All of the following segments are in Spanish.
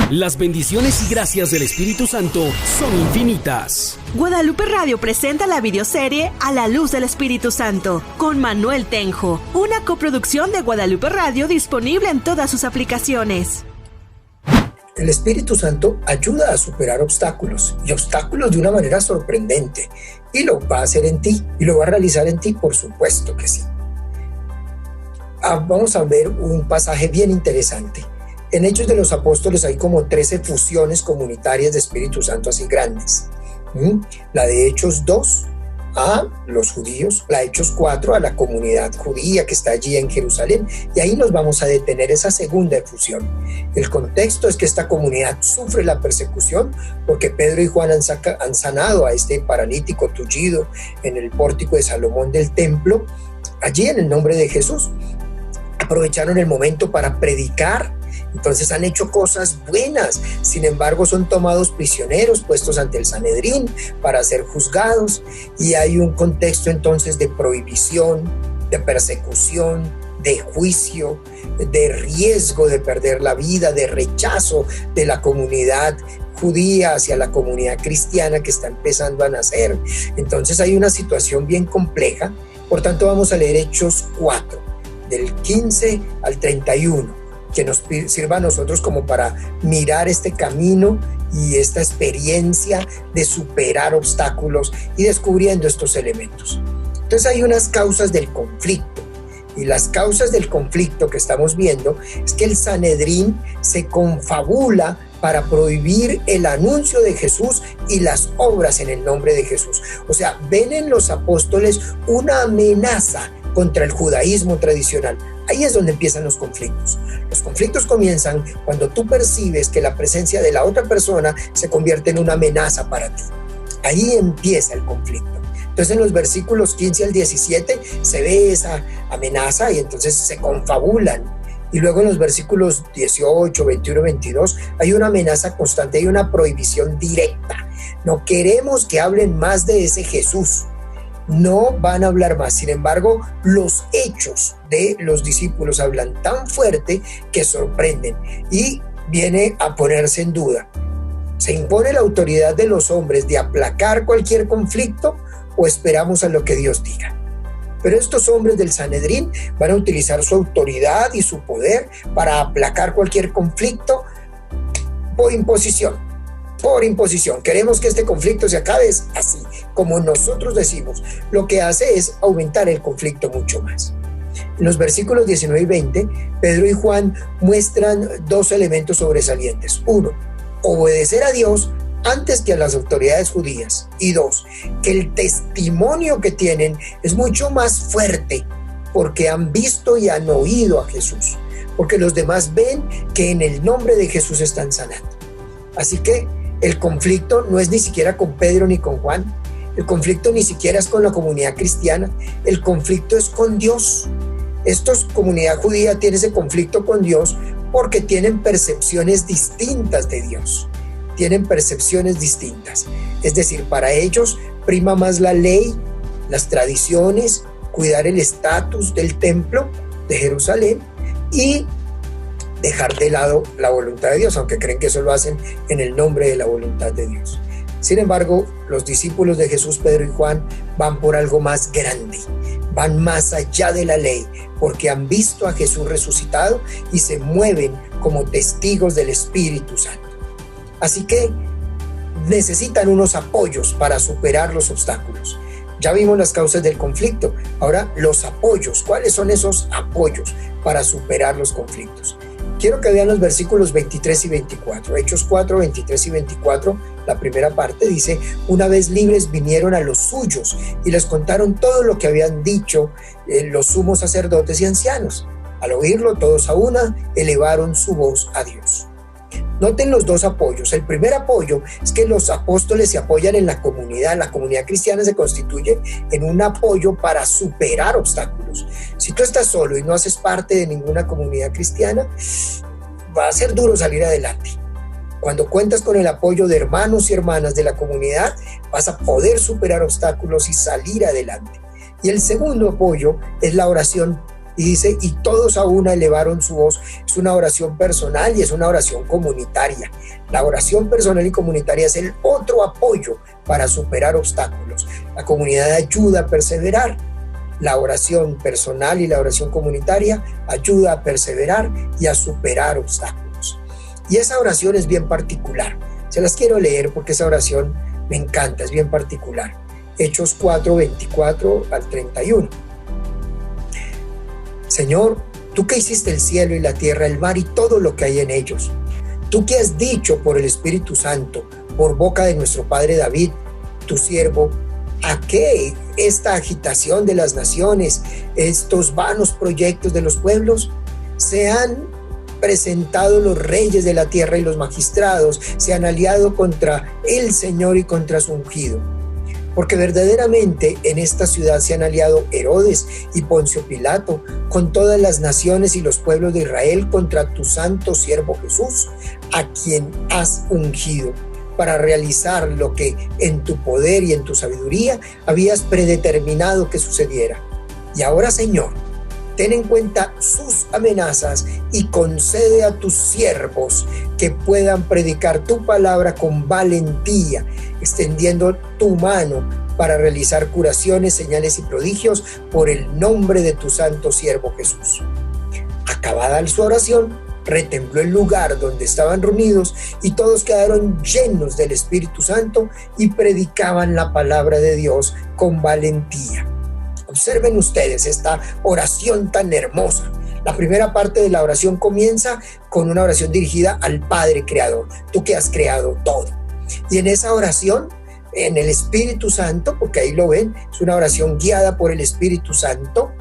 Las bendiciones y gracias del Espíritu Santo son infinitas. Guadalupe Radio presenta la videoserie A la Luz del Espíritu Santo con Manuel Tenjo, una coproducción de Guadalupe Radio disponible en todas sus aplicaciones. El Espíritu Santo ayuda a superar obstáculos, y obstáculos de una manera sorprendente, y lo va a hacer en ti, y lo va a realizar en ti, por supuesto que sí. Vamos a ver un pasaje bien interesante. En Hechos de los Apóstoles hay como 13 fusiones comunitarias de Espíritu Santo así grandes. La de Hechos 2 a los judíos, la de Hechos 4 a la comunidad judía que está allí en Jerusalén, y ahí nos vamos a detener esa segunda efusión. El contexto es que esta comunidad sufre la persecución porque Pedro y Juan han sanado a este paralítico tullido en el pórtico de Salomón del templo, allí en el nombre de Jesús. Aprovecharon el momento para predicar. Entonces han hecho cosas buenas, sin embargo son tomados prisioneros, puestos ante el Sanedrín para ser juzgados, y hay un contexto entonces de prohibición, de persecución, de juicio, de riesgo de perder la vida, de rechazo de la comunidad judía hacia la comunidad cristiana que está empezando a nacer. Entonces hay una situación bien compleja. Por tanto vamos a leer Hechos 4, del 15 al 31. Que nos sirva a nosotros como para mirar este camino y esta experiencia de superar obstáculos y descubriendo estos elementos. Entonces hay unas causas del conflicto, y las causas del conflicto que estamos viendo es que el Sanedrín se confabula para prohibir el anuncio de Jesús y las obras en el nombre de Jesús. O sea, ven en los apóstoles una amenaza contra el judaísmo tradicional. Ahí es donde empiezan los conflictos. Los conflictos comienzan cuando tú percibes que la presencia de la otra persona se convierte en una amenaza para ti. Ahí empieza el conflicto. Entonces en los versículos 15 al 17 se ve esa amenaza y entonces se confabulan. Y luego en los versículos 18, 21, 22 hay una amenaza constante, hay una prohibición directa. No queremos que hablen más de ese Jesús. No van a hablar más. Sin embargo, los hechos de los discípulos hablan tan fuerte que sorprenden y viene a ponerse en duda. ¿Se impone la autoridad de los hombres de aplacar cualquier conflicto o esperamos a lo que Dios diga? Pero estos hombres del Sanedrín van a utilizar su autoridad y su poder para aplacar cualquier conflicto por imposición. Por imposición. Queremos que este conflicto se acabe así, como nosotros decimos. Lo que hace es aumentar el conflicto mucho más. En los versículos 19 y 20, Pedro y Juan muestran dos elementos sobresalientes. Uno, obedecer a Dios antes que a las autoridades judías. Y dos, que el testimonio que tienen es mucho más fuerte porque han visto y han oído a Jesús. Porque los demás ven que en el nombre de Jesús están sanando. Así que el conflicto no es ni siquiera con Pedro ni con Juan. El conflicto ni siquiera es con la comunidad cristiana. El conflicto es con Dios. Esta comunidad judía tiene ese conflicto con Dios porque tienen percepciones distintas de Dios. Tienen percepciones distintas. Es decir, para ellos prima más la ley, las tradiciones, cuidar el estatus del templo de Jerusalén y dejar de lado la voluntad de Dios, aunque creen que eso lo hacen en el nombre de la voluntad de Dios. Sin embargo, los discípulos de Jesús, Pedro y Juan, van por algo más grande, van más allá de la ley, porque han visto a Jesús resucitado y se mueven como testigos del Espíritu Santo. Así que necesitan unos apoyos para superar los obstáculos. Ya vimos las causas del conflicto, ahora los apoyos. ¿Cuáles son esos apoyos para superar los conflictos? Quiero que vean los versículos 23 y 24. Hechos 4, 23 y 24, la primera parte dice: una vez libres vinieron a los suyos y les contaron todo lo que habían dicho los sumos sacerdotes y ancianos. Al oírlo, todos a una elevaron su voz a Dios. Noten los dos apoyos. El primer apoyo es que los apóstoles se apoyan en la comunidad. La comunidad cristiana se constituye en un apoyo para superar obstáculos. Si tú estás solo y no haces parte de ninguna comunidad cristiana, va a ser duro salir adelante. Cuando cuentas con el apoyo de hermanos y hermanas de la comunidad, vas a poder superar obstáculos y salir adelante. Y el segundo apoyo es la oración y dice, y todos a una elevaron su voz. Es una oración personal y es una oración comunitaria. La oración personal y comunitaria es el otro apoyo para superar obstáculos. La comunidad ayuda a perseverar. La oración personal y la oración comunitaria ayuda a perseverar y a superar obstáculos. Y esa oración es bien particular. Se las quiero leer porque esa oración me encanta, es bien particular. Hechos 4, 24 al 31. Señor, tú que hiciste el cielo y la tierra, el mar y todo lo que hay en ellos. Tú que has dicho por el Espíritu Santo, por boca de nuestro padre David, tu siervo, ¿a qué esta agitación de las naciones, estos vanos proyectos de los pueblos? Se han presentado los reyes de la tierra y los magistrados, se han aliado contra el Señor y contra su ungido. Porque verdaderamente en esta ciudad se han aliado Herodes y Poncio Pilato con todas las naciones y los pueblos de Israel contra tu santo siervo Jesús, a quien has ungido, para realizar lo que en tu poder y en tu sabiduría habías predeterminado que sucediera. Y ahora, Señor, ten en cuenta sus amenazas y concede a tus siervos que puedan predicar tu palabra con valentía, extendiendo tu mano para realizar curaciones, señales y prodigios por el nombre de tu santo siervo Jesús. Acabada su oración, retembló el lugar donde estaban reunidos y todos quedaron llenos del Espíritu Santo y predicaban la palabra de Dios con valentía. Observen ustedes esta oración tan hermosa. La primera parte de la oración comienza con una oración dirigida al Padre Creador, tú que has creado todo. Y en esa oración, en el Espíritu Santo, porque ahí lo ven, es una oración guiada por el Espíritu Santo,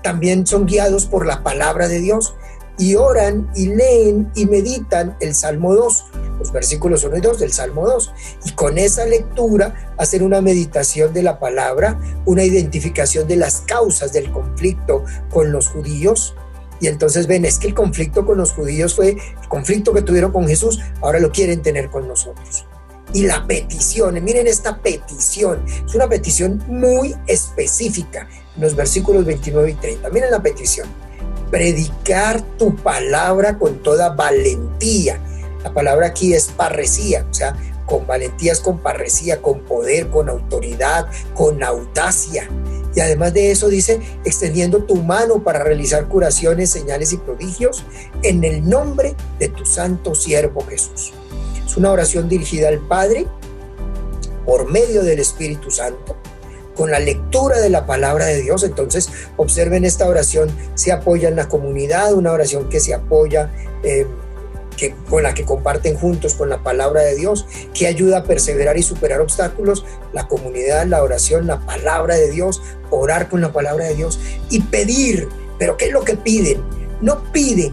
también son guiados por la palabra de Dios y oran y leen y meditan el Salmo 2, los versículos 1 y 2 del Salmo 2. Y con esa lectura hacen una meditación de la palabra, una identificación de las causas del conflicto con los judíos. Y entonces ven, es que el conflicto con los judíos fue el conflicto que tuvieron con Jesús, ahora lo quieren tener con nosotros. Y la petición, miren esta petición, es una petición muy específica en los versículos 29 y 30. Miren la petición: predicar tu palabra con toda valentía. La palabra aquí es parresía, o sea, con valentía es con parresía, con poder, con autoridad, con audacia. Y además de eso dice, extendiendo tu mano para realizar curaciones, señales y prodigios en el nombre de tu santo siervo Jesús. Es una oración dirigida al Padre por medio del Espíritu Santo, con la lectura de la palabra de Dios. Entonces observen, esta oración se apoya en la comunidad, una oración que se apoya con la que comparten juntos con la palabra de Dios, que ayuda a perseverar y superar obstáculos. La comunidad, la oración, la palabra de Dios, orar con la palabra de Dios y pedir. ¿Pero qué es lo que piden? No piden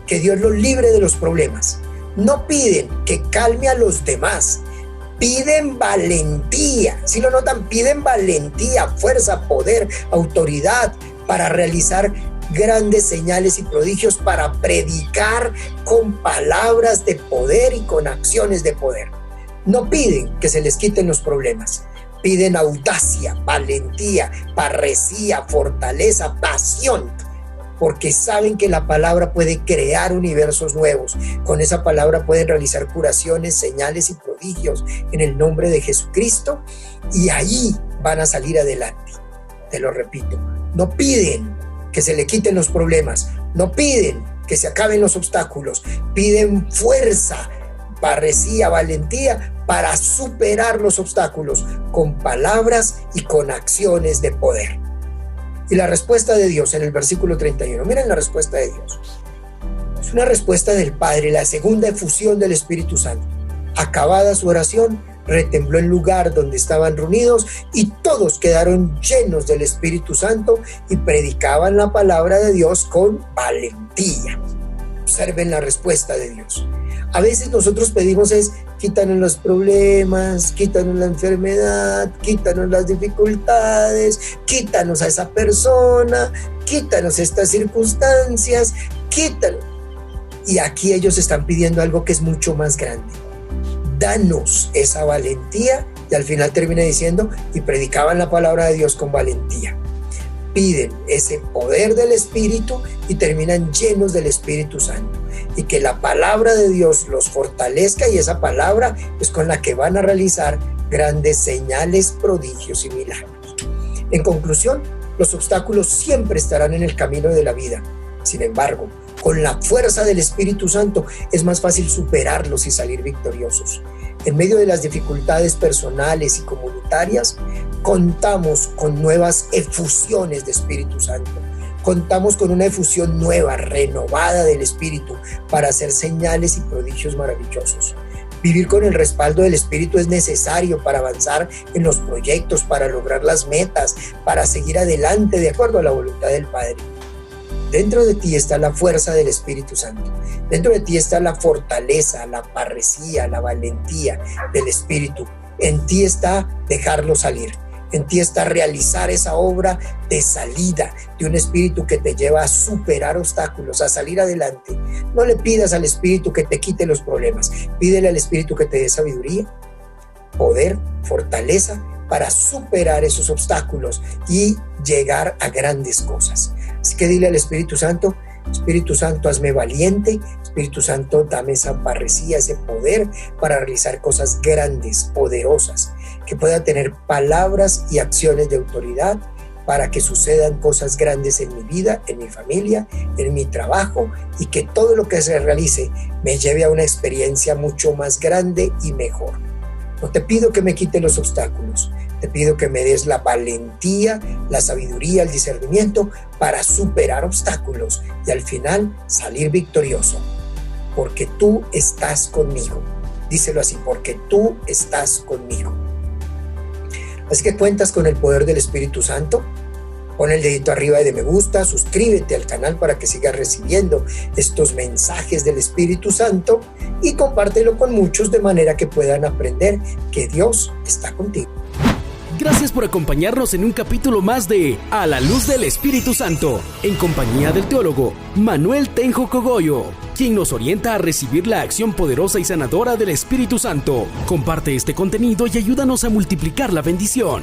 que Dios los libre de los problemas, no piden que calme a los demás, piden valentía. ¿Sí lo notan? Piden valentía, fuerza, poder, autoridad para realizar grandes señales y prodigios, para predicar con palabras de poder y con acciones de poder. No piden que se les quiten los problemas, piden audacia, valentía, parresía, fortaleza, pasión, porque saben que la palabra puede crear universos nuevos. Con esa palabra pueden realizar curaciones, señales y prodigios en el nombre de Jesucristo, y ahí van a salir adelante. Te lo repito, no piden que se le quiten los problemas, no piden que se acaben los obstáculos, piden fuerza, parresía, valentía para superar los obstáculos con palabras y con acciones de poder. Y la respuesta de Dios en el versículo 31, miren la respuesta de Dios. Es una respuesta del Padre, la segunda efusión del Espíritu Santo. Acabada su oración, retembló el lugar donde estaban reunidos y todos quedaron llenos del Espíritu Santo y predicaban la palabra de Dios con valentía. Observen la respuesta de Dios. A veces nosotros pedimos es, quítanos los problemas, quítanos la enfermedad, quítanos las dificultades, quítanos a esa persona, quítanos estas circunstancias, quítanos. Y aquí ellos están pidiendo algo que es mucho más grande. Danos esa valentía, y al final termina diciendo, y predicaban la palabra de Dios con valentía. piden ese poder del Espíritu y terminan llenos del Espíritu Santo. Y que la palabra de Dios los fortalezca, y esa palabra es con la que van a realizar grandes señales, prodigios y milagros. En conclusión, los obstáculos siempre estarán en el camino de la vida. Sin embargo, con la fuerza del Espíritu Santo es más fácil superarlos y salir victoriosos. En medio de las dificultades personales y comunitarias, contamos con nuevas efusiones de Espíritu Santo. Contamos con una efusión nueva, renovada del Espíritu para hacer señales y prodigios maravillosos. Vivir con el respaldo del Espíritu es necesario para avanzar en los proyectos, para lograr las metas, para seguir adelante de acuerdo a la voluntad del Padre. Dentro de ti está la fuerza del Espíritu Santo. Dentro de ti está la fortaleza, la parresía, la valentía del Espíritu. En ti está dejarlo salir. En ti está realizar esa obra de salida de un espíritu que te lleva a superar obstáculos, a salir adelante. No le pidas al Espíritu que te quite los problemas. Pídele al Espíritu que te dé sabiduría, poder, fortaleza para superar esos obstáculos y llegar a grandes cosas. Así que dile al Espíritu Santo: Espíritu Santo, hazme valiente. Espíritu Santo, dame esa parresía, ese poder para realizar cosas grandes, poderosas, que pueda tener palabras y acciones de autoridad para que sucedan cosas grandes en mi vida, en mi familia, en mi trabajo, y que todo lo que se realice me lleve a una experiencia mucho más grande y mejor. No te pido que me quite los obstáculos, te pido que me des la valentía, la sabiduría, el discernimiento para superar obstáculos y al final salir victorioso, porque tú estás conmigo. Díselo así: porque tú estás conmigo. Así que cuentas con el poder del Espíritu Santo. Pon el dedito arriba de me gusta, suscríbete al canal para que sigas recibiendo estos mensajes del Espíritu Santo y compártelo con muchos de manera que puedan aprender que Dios está contigo. Gracias por acompañarnos en un capítulo más de A la Luz del Espíritu Santo, en compañía del teólogo Manuel Tenjo Cogollo, quien nos orienta a recibir la acción poderosa y sanadora del Espíritu Santo. Comparte este contenido y ayúdanos a multiplicar la bendición.